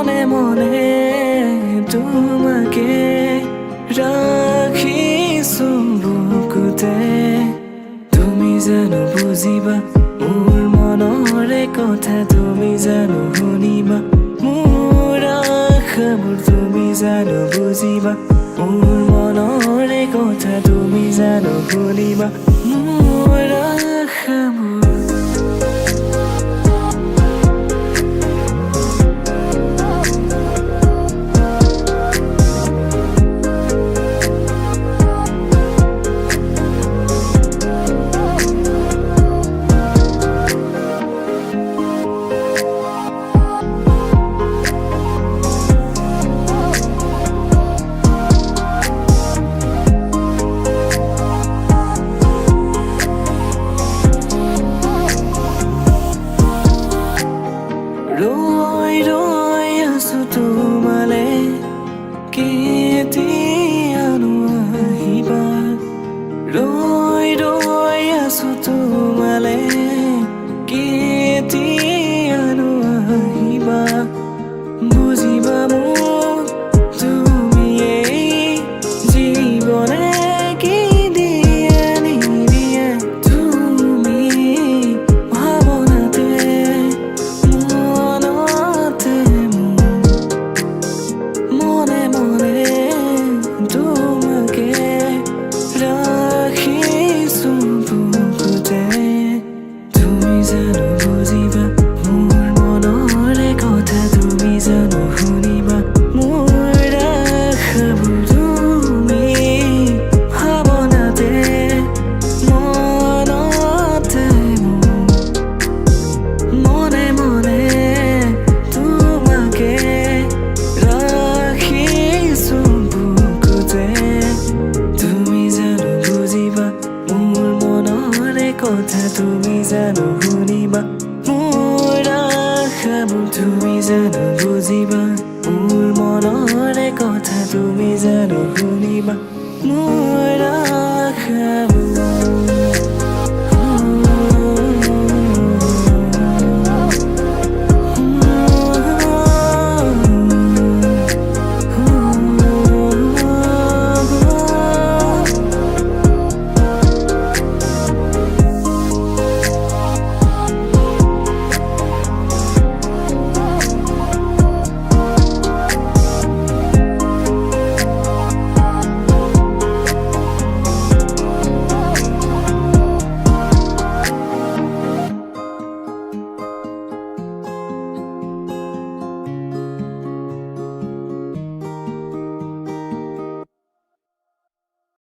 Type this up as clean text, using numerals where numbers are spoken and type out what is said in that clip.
মনে মনে তোমাকে ৰাখিছো বুকুতে তুমি জানো বুজিবা মোৰ মনৰে কথা তুমি জানো শুনিবা মোৰ আশাবোৰ তুমি জানো বুজিবা মোৰ মনৰে কথা তুমি জানো শুনিবা মোৰ আশাবোৰ ৰৈ ৰৈ আছো তোমালে কেতিয়ানো আহিবা ৰৈ ৰৈ আছো তোমালে কেতিয়ানো আহিবা বুজিবা মোক তুমি এই জীৱনে কি দিয়ে নিদিয়ে তুমি ভাৱনাতে মনে মনে তোমাকে ৰাখিছো বুকুতে তুমি জানো বুজিবা মোৰ মনৰে কথা তুমি জানো শুনিবা মোৰ আশাবোৰ তুমি ভাৱনাতে মনতে মনে মনে তোমাকে ৰাখিছো বুকুতে তুমি জানো বুজিবা মোৰ মনৰে কথা তুমি জানো শুনিবা মোৰ আশাবোৰ তুমি জানো বুজিবা মোৰ মনৰে কথা তুমি জানো শুনিবা মোৰ আশাবোৰ